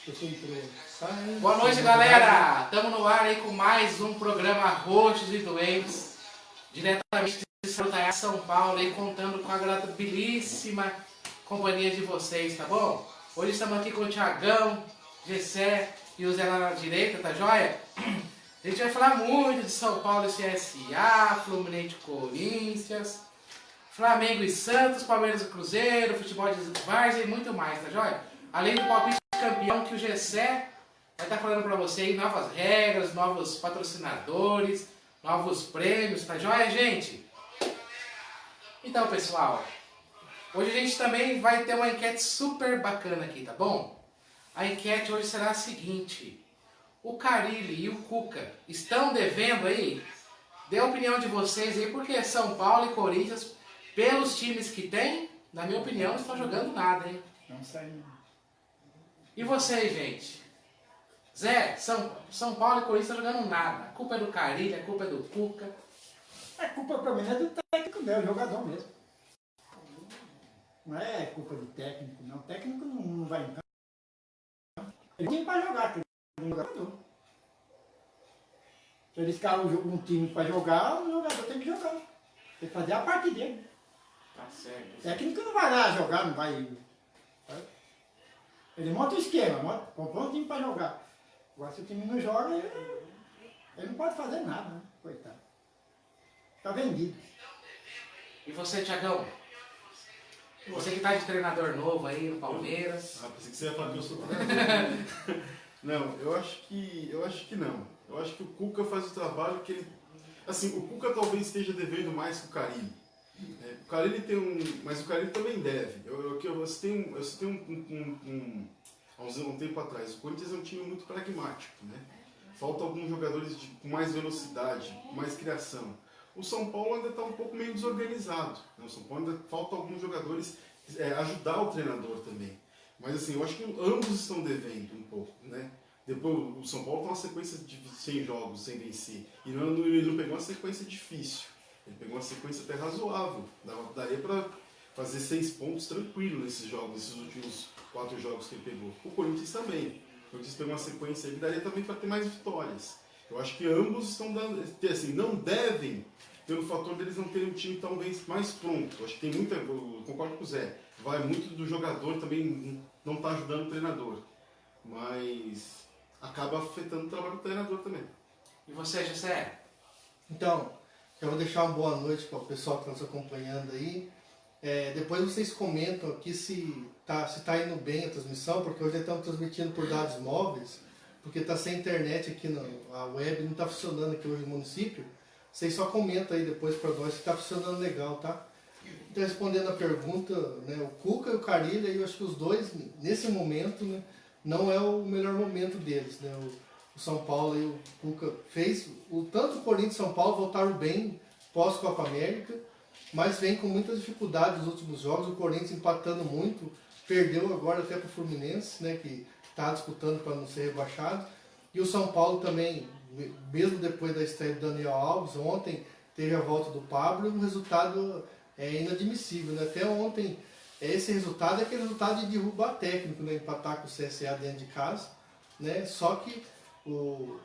Você entrou. Boa noite, galera! Estamos no ar aí com mais um programa Roxos e Doentes, diretamente de São Paulo, aí contando com a agradabilíssima companhia de vocês, tá bom? Hoje estamos aqui com o Thiagão, Gessé e o Zé lá na direita, tá joia? A gente vai falar muito de São Paulo e CSA, Fluminense e Corinthians, Flamengo e Santos, Palmeiras e Cruzeiro, futebol de Várzea e muito mais, tá joia? Além do palpite de campeão que o Gessé vai estar falando para você aí, novas regras, novos patrocinadores, novos prêmios, tá joia, gente? Então, pessoal, hoje a gente também vai ter uma enquete super bacana aqui, tá bom? A enquete hoje será a seguinte: o Carille e o Cuca estão devendo aí? Dê a opinião de vocês aí, porque São Paulo e Corinthians, pelos times que tem, na minha opinião, não estão jogando nada, hein? Não sai. E vocês, gente? Zé, São Paulo e Corinthians estão jogando nada. A culpa é do Carille, a culpa é do Cuca. A culpa pra mim é do técnico, né? O jogador mesmo. Não é culpa do técnico, não. O técnico não vai em campo. Ele tem para jogar, tem um jogador. Se eles ficaram um time para jogar, o jogador tem que jogar. Tem que fazer a parte dele. Tá certo. O técnico não vai lá jogar, não vai. Ele monta o esquema, comprou um time para jogar. Agora se o time não joga, ele não pode fazer nada, né? Coitado. Está vendido. E você, Thiagão? Você que tá de treinador novo aí no Palmeiras. Pensei que você ia falar que eu sou treinador. Não, eu acho que não. Eu acho que o Cuca faz o trabalho que ele... Assim, o Cuca talvez esteja devendo mais que o Carille. O Carille tem um... Mas o Carille também deve. Eu citei há um tempo atrás. O Corinthians é um time muito pragmático, né? Falta alguns jogadores com mais velocidade, com mais criação. O São Paulo ainda está um pouco meio desorganizado, né? O São Paulo ainda falta alguns jogadores ajudar o treinador também. Mas assim, eu acho que ambos estão devendo um pouco, né? Depois o São Paulo tem uma sequência de 100 jogos sem vencer. E ele não pegou uma sequência difícil. Ele pegou uma sequência até razoável. Daria para fazer 6 pontos tranquilo nesses jogos, nesses últimos 4 jogos que ele pegou. O Corinthians também. O Corinthians pegou uma sequência aí que daria também para ter mais vitórias. Eu acho que ambos estão dando, assim, não devem, pelo fator deles não terem um time talvez mais pronto. Eu acho que tem muita, eu concordo com o Zé, vai muito do jogador também não está ajudando o treinador. Mas acaba afetando o trabalho do treinador também. E você, Gessé? Então, eu vou deixar uma boa noite para o pessoal que está nos acompanhando aí. Depois vocês comentam aqui se tá indo bem a transmissão, porque hoje estamos transmitindo por dados móveis, porque está sem internet aqui, a web não está funcionando aqui hoje no município. Vocês só comentam aí depois para nós se está funcionando legal, tá? Então, respondendo a pergunta, né, o Cuca e o Carille, eu acho que os dois, nesse momento, né, não é o melhor momento deles, né? O São Paulo e o Cuca fez, tanto o Corinthians e o São Paulo voltaram bem pós-Copa América, mas vem com muitas dificuldades nos últimos jogos. O Corinthians empatando muito, perdeu agora até para o Fluminense, né, que está disputando para não ser rebaixado. E o São Paulo também, mesmo depois da estreia do Daniel Alves, ontem teve a volta do Pablo, um resultado inadmissível, né? Até ontem, esse resultado é aquele resultado de derrubar técnico, né? Empatar com o CSA dentro de casa, né? Só que o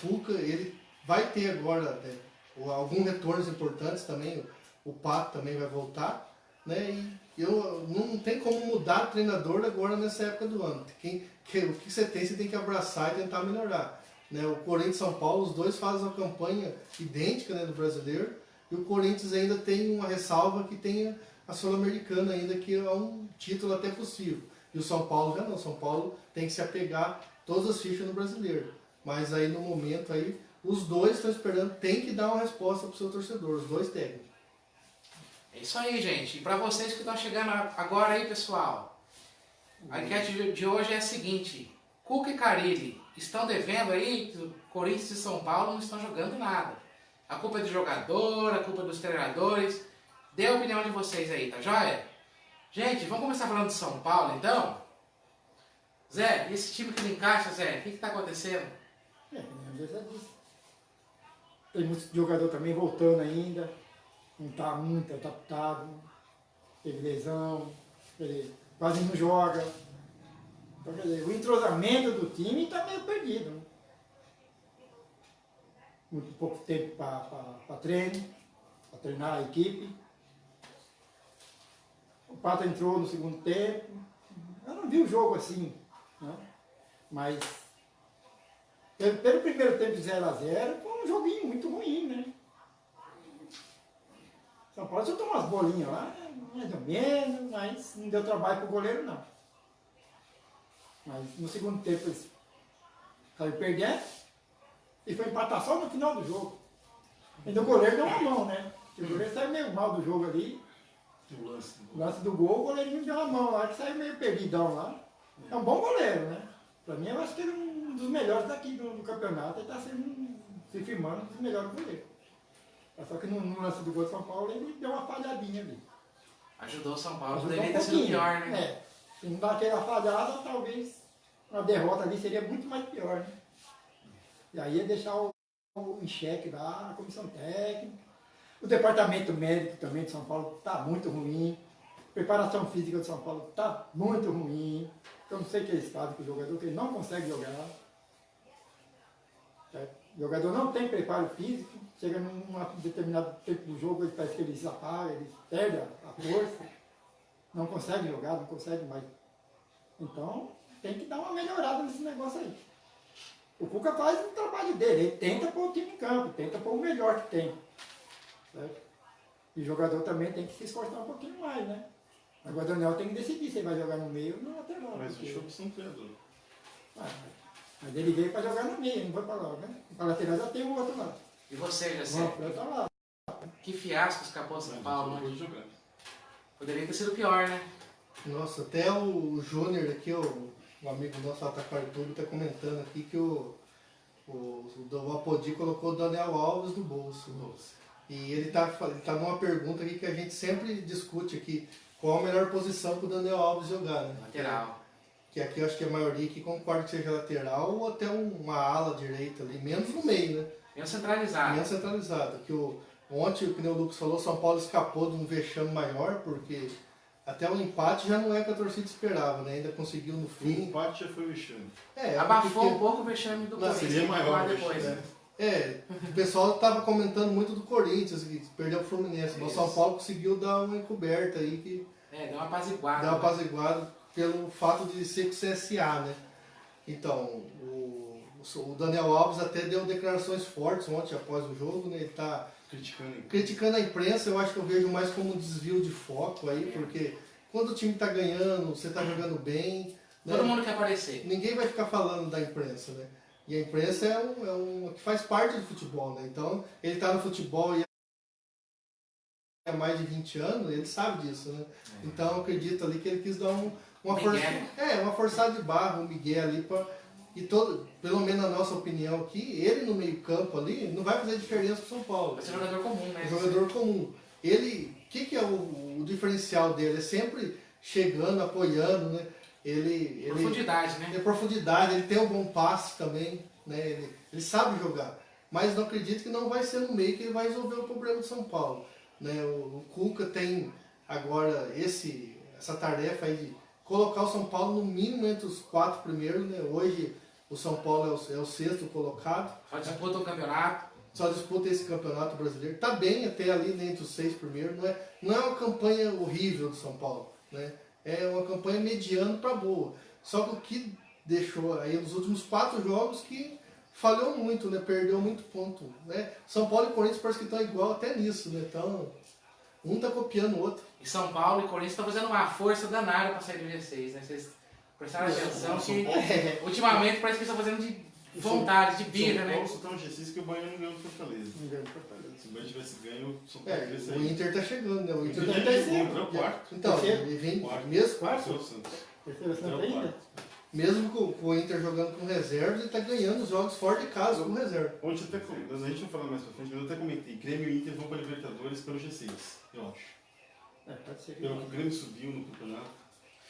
Cuca, ele vai ter agora, né, alguns retornos importantes também. O Pato também vai voltar, né? E não tem como mudar treinador agora nessa época do ano. O que você tem que abraçar e tentar melhorar, né? O Corinthians e São Paulo, os dois fazem uma campanha idêntica, né, do brasileiro, e o Corinthians ainda tem uma ressalva que tem a Sul-Americana ainda, que é um título até possível. E o São Paulo já não. O São Paulo tem que se apegar todas as fichas no brasileiro. Mas aí no momento aí, os dois estão esperando, tem que dar uma resposta para o seu torcedor, os dois técnicos. É isso aí, gente. E para vocês que estão chegando agora aí, pessoal, a enquete de hoje é a seguinte: Cuca e Carille estão devendo aí? Corinthians e São Paulo não estão jogando nada. A culpa é do jogador, a culpa é dos treinadores. Dê a opinião de vocês aí, tá joia? Gente, vamos começar falando de São Paulo, então? Zé, e esse time que não encaixa, Zé, o que está acontecendo? Às vezes é disso. Tem muito jogador também voltando ainda. Não está muito adaptado. Teve lesão. Ele quase não joga. Então, quer dizer, o entrosamento do time está meio perdido. Né? Muito pouco tempo para treino, para treinar a equipe. O Pato entrou no segundo tempo. Eu não vi o jogo assim, né? Mas pelo primeiro tempo de 0-0, foi um joguinho muito ruim, né? São Paulo só tomou umas bolinhas lá, mais ou menos, mas não deu trabalho para o goleiro não. Mas no segundo tempo eles saíram perdendo e foi empatar só no final do jogo. Ainda o goleiro deu uma mão, né? O goleiro saiu meio mal do jogo ali. O lance do gol, o goleirinho deu uma mão lá, que saiu meio perdidão lá. É um bom goleiro, né? Pra mim, eu acho que ele é um dos melhores daqui do campeonato. Ele tá se firmando um dos melhores goleiros. Só que no lance do gol de São Paulo, ele deu uma falhadinha ali. Ajudou o São Paulo, Ajudou poderia um ter sido pouquinho. pior, né? É. Se não dá aquela falhada, talvez uma derrota ali seria muito mais pior, né? E aí ia deixar em xeque lá a comissão técnica. O departamento médico também de São Paulo está muito ruim. A preparação física de São Paulo está muito ruim. Eu não sei o que eles fazem com o jogador, que ele não consegue jogar. O jogador não tem preparo físico. Chega num determinado tempo do jogo, ele parece que ele se apaga, ele perde a força. Não consegue jogar, não consegue mais. Então, tem que dar uma melhorada nesse negócio aí. O Cuca faz o trabalho dele, ele tenta pôr o time em campo, tenta pôr o melhor que tem. Certo? E o jogador também tem que se esforçar um pouquinho mais, né? Agora o Daniel tem que decidir se ele vai jogar no meio ou no lateral. Mas porque... o choque são criador. Mas ele veio para jogar no meio, não foi para lá, né? Para lateral já tem o outro lá. E você, O Jacé? Rafael tá lá. Que fiasco escapou de São Paulo, Pode né? jogar. Poderia ter sido pior, né? Nossa, até o Júnior aqui, o amigo nosso lá da Cartubo, está comentando aqui que o Apodi colocou o Daniel Alves no bolso. E ele tá numa pergunta aqui que a gente sempre discute aqui, qual a melhor posição para o Daniel Alves jogar, né? Lateral. Que aqui eu acho que a maioria que concorda que seja lateral ou até uma ala direita ali, menos no meio, né? Menos centralizado. Menos centralizado. Que ontem, o que o Lucas falou, o São Paulo escapou de um vexame maior, porque até o empate já não é o que a torcida esperava, né? Ainda conseguiu no O fim. empate já foi vexame. Abafou um pouco o vexame do Não, Corinthians. seria vamos maior falar o depois. vexame. O pessoal estava comentando muito do Corinthians, que perdeu o Fluminense. Mas o São Isso. Paulo conseguiu dar uma encoberta aí, que Deu uma apaziguada. deu uma apaziguada pelo fato de ser com o CSA, né? Então, o Daniel Alves até deu declarações fortes ontem após o jogo, né? Ele está criticando a imprensa. Eu acho que eu vejo mais como um desvio de foco aí, porque quando o time está ganhando, você está jogando bem, né? Todo mundo quer aparecer. Ninguém vai ficar falando da imprensa, né? E a imprensa é que faz parte do futebol, né? Então, ele está no futebol e há mais de 20 anos, ele sabe disso, né? Então, eu acredito ali que ele quis dar uma forçada de barra, um migué ali pelo menos na nossa opinião aqui, ele no meio-campo ali não vai fazer diferença pro São Paulo. Vai ser jogador comum, né? Jogador comum. Ele, o que é o diferencial dele? É sempre chegando, apoiando, né? Profundidade, né? Tem profundidade, ele tem um bom passe também, né? Ele sabe jogar. Mas não acredito que não vai ser no meio que ele vai resolver o problema do São Paulo, né? O Cuca tem agora essa tarefa aí de colocar o São Paulo no mínimo entre os 4 primeiros, né? Hoje o São Paulo é o 6º colocado. Só disputa o campeonato. Só disputa esse campeonato brasileiro. Está bem até ali entre os 6 primeiros. Não é uma campanha horrível do São Paulo, né? É uma campanha mediana para boa. Só que o que deixou aí nos últimos 4 jogos que falhou muito, né? Perdeu muito ponto, né? São Paulo e Corinthians parece que estão igual até nisso, né? Então, um tá copiando o outro. E São Paulo e Corinthians estão fazendo uma força danada para sair do G6, né? Vocês prestaram atenção que ultimamente parece que estão fazendo de vontade, de birra, né? O São Paulo só tá um G6 que o Bahia não ganhou do Fortaleza. Não ganhou do Fortaleza. Se o Bahia tivesse ganho, o São Paulo teria O saído. Inter tá chegando, né? O Inter Inter tá já terceiro. entrou, quarto. Então, Terceiro. ele vem Quarto. mesmo, Passou o Santos. Terceira Santa Entrou ainda? quarto. mesmo com o Inter jogando com reservas, ele tá ganhando os jogos fora de casa com reserva. Ontem até, a gente vai falar mais pra frente, mas eu até comentei, Grêmio e Inter vão pra Libertadores pelo G6, eu acho. Pode ser que Pelo não. que o Grêmio subiu no campeonato.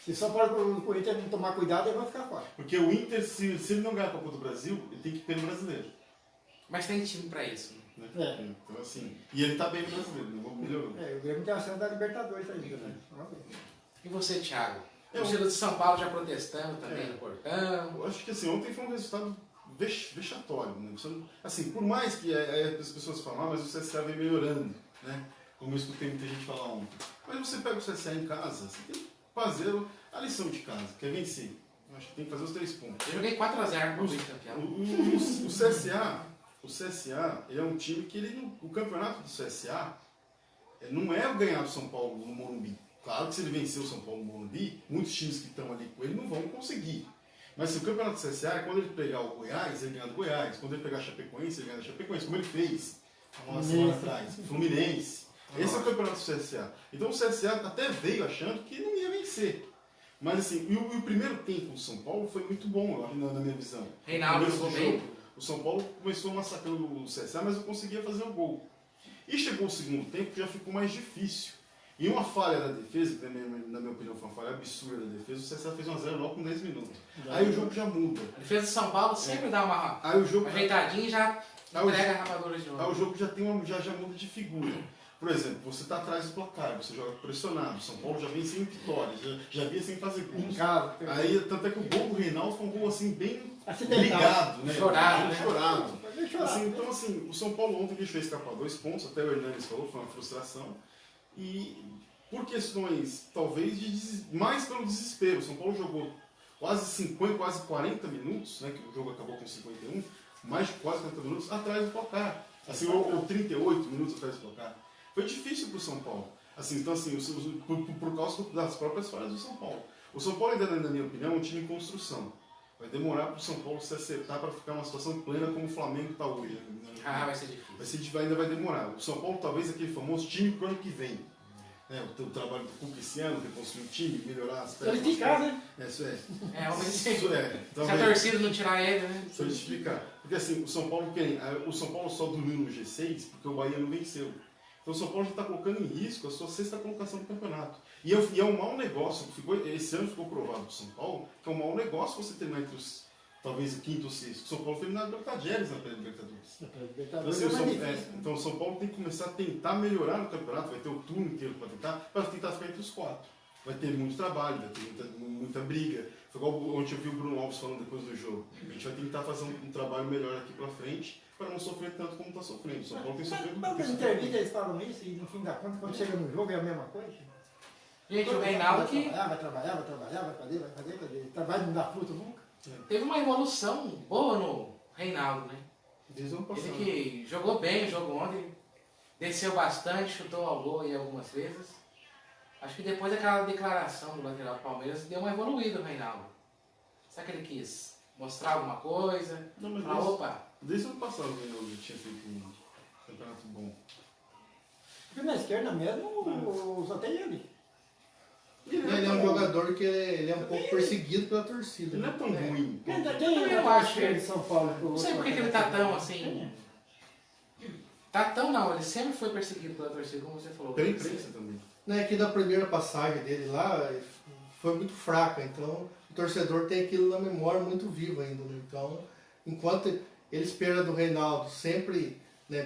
Se só para o Corinthians não tomar cuidado, ele vai ficar fora. Porque o Inter, se ele não ganhar a Copa do Brasil, ele tem que ir pelo brasileiro. Mas tem time pra isso. Né? É. Então assim, e ele tá bem no brasileiro, não vou melhorar. O Grêmio tem a chance da Libertadores ainda, né? Vamos ver. E você, Thiago? O torcida de São Paulo já protestando também no portão. Eu acho que assim, ontem foi um resultado vexatório, né? Assim, por mais que as pessoas falam, mas o CSA vem melhorando, né? Como eu escutei muita gente falar ontem. Mas você pega o CSA em casa, você tem que fazer a lição de casa, que é vencer. Eu acho que tem que fazer os 3 pontos. Eu joguei 4x0 no campeão. O CSA ele é um time que o campeonato do CSA não é ganhar do São Paulo no Morumbi. Claro que se ele vencer o São Paulo no Morumbi, muitos times que estão ali com ele não vão conseguir. Mas se o campeonato do CSA, quando ele pegar o Goiás, ele ganha do Goiás. Quando ele pegar a Chapecoense, ele ganha da Chapecoense, como ele fez há uma semana atrás. Fluminense. Esse é o campeonato do CSA. Então o CSA até veio achando que não ia vencer. Mas assim, e o primeiro tempo do São Paulo foi muito bom, na minha visão. Reinaldo jogou bem. O São Paulo começou massacrando o CSA, mas não conseguia fazer o gol. E chegou o segundo tempo, que já ficou mais difícil. E uma falha da defesa, que na minha opinião foi uma falha absurda da defesa, o CSA fez 1x0 logo com 10 minutos. Aí o jogo já muda. A defesa de São Paulo sempre dá uma ajeitadinha e já entrega a rapadura de novo. Aí o jogo já muda de figura. Por exemplo, você está atrás do placar, você joga pressionado. São Paulo já vem sem vitórias, já vinha sem fazer gols. Aí, tanto é que o gol do Reinaldo foi um gol assim, bem ligado, né? Chorado, né? Chorado. Assim, então, assim, o São Paulo ontem deixou escapar 2 pontos, até o Hernanes falou, foi uma frustração. E por questões, talvez, mais pelo desespero. O São Paulo jogou quase 40 minutos, né? Que o jogo acabou com 51, mais de quase 40 minutos atrás do placar. Assim, ou 38 minutos atrás do placar. Foi difícil para o São Paulo. Assim, então, assim, por causa das próprias falhas do São Paulo. O São Paulo, ainda, na minha opinião, é um time em construção. Vai demorar para o São Paulo se acertar para ficar numa situação plena como o Flamengo está hoje. Vai ser difícil. Ainda vai demorar. O São Paulo, talvez, aquele famoso time para o ano que vem. O trabalho do Cuca esse ano, reconstruir o time, melhorar as peças. Solidificar, né? Isso é. Se a torcida não tirar ele, né? Solidificar. Porque assim, o São Paulo só dormiu no G6 porque o Bahia não venceu. Então o São Paulo já está colocando em risco a sua 6ª colocação do campeonato. E é um mau negócio, esse ano ficou provado para o São Paulo, que é um mau negócio você terminar entre talvez o 5º ou 6º. O São Paulo foi eliminado pela Tajeres na Libertadores. Então o São Paulo tem que começar a tentar melhorar no campeonato, vai ter o turno inteiro para tentar ficar entre os 4. Vai ter muito trabalho, vai ter muita briga. Foi igual ontem eu vi o Bruno Alves falando depois do jogo. A gente vai tentar fazer um trabalho melhor aqui para frente, para não sofrer tanto como está sofrendo. O São Paulo tem sofrido muito. Mas nas entrevistas eles falam isso e no fim da conta, quando chega no jogo é a mesma coisa. Gente, o Reinaldo que vai trabalhar, vai fazer. Trabalho não dá fruto nunca. teve uma evolução boa no Reinaldo, né? Desde o ano passado. Ele que jogou bem o jogo ontem, desceu bastante, chutou ao gol aí algumas vezes. Acho que depois daquela declaração do lateral do Palmeiras, deu uma evoluída o Reinaldo. Será que ele quis mostrar alguma coisa? Desde o ano passado o Reinaldo tinha feito um campeonato bom. Porque na esquerda mesmo, só tem ele. Ele é um jogador que ele é um pouco perseguido pela torcida. Ele não é tão ruim. Quem eu acho que ele de São Paulo? Não sei por que ele tá tão assim. Tá tão não, ele sempre foi perseguido pela torcida, como você falou. Pela imprensa também. Não, é que da primeira passagem dele lá foi muito fraca, então o torcedor tem aquilo na memória muito vivo ainda. Né? Então, enquanto ele espera do Reinaldo sempre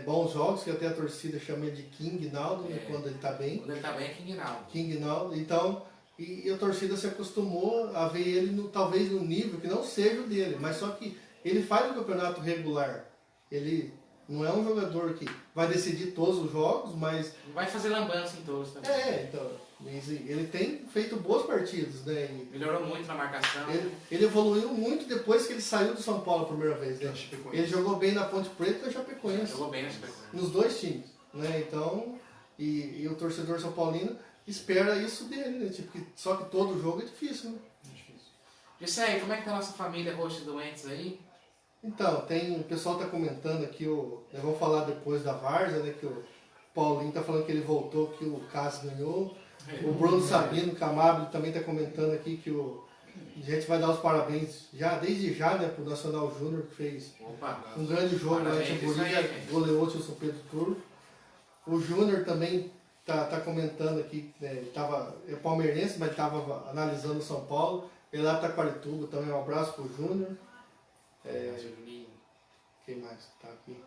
bons jogos, que até a torcida chama ele de King Naldo, quando ele está bem. Quando ele está bem é King Naldo. King Naldo, então, e a torcida se acostumou a ver ele talvez num nível que não seja o dele, mas só que ele faz um campeonato regular. Ele não é um jogador que vai decidir todos os jogos, mas... Vai fazer lambança em todos também. Então, ele tem feito boas partidas, né? Melhorou muito na marcação. Ele evoluiu muito depois que ele saiu do São Paulo a primeira vez, né? Ele jogou bem na Ponte Preta e na Chapecoense. Jogou bem na Chapecoense. Nos 2 times, né? Então, e o torcedor são paulino espera isso dele, né? Só que todo jogo é difícil, né? Disse aí, como é que tá a nossa família Roxos Doentes aí? Então, o pessoal tá comentando aqui, nós vamos falar depois da Várzea, né? Que o Paulinho tá falando que ele voltou, que o Cássio ganhou. O Bruno Sabino Camabile também está comentando aqui que a gente vai dar os parabéns desde já, né, para o Nacional Júnior, que fez um grande jogo lá em Chamburi, goleou o São Pedro Turco. O Júnior também tá comentando aqui, né, ele é palmeirense, mas estava analisando o São Paulo. Ele lá está Taquarituba também, um abraço para o Júnior. Quem mais está aqui?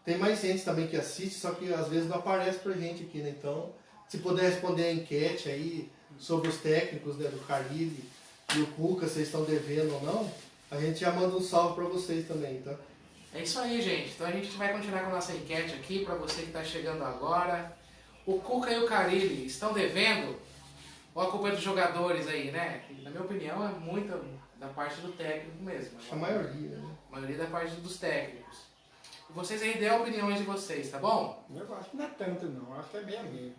Tem mais gente também que assiste, só que às vezes não aparece pra gente aqui, né? Então, se puder responder a enquete aí, sobre os técnicos, né, do Carilli e o Cuca, vocês estão devendo ou não, a gente já manda um salve para vocês também, tá? É isso aí, gente. Então a gente vai continuar com a nossa enquete aqui para você que está chegando agora. O Cuca e o Carilli estão devendo? Ou a culpa é dos jogadores aí, né? Na minha opinião, é muito da parte do técnico mesmo. A maioria, né? A maioria da parte dos técnicos. E vocês aí dêem opiniões de vocês, tá bom? Eu acho que não é tanto não, acho que é meio a meio.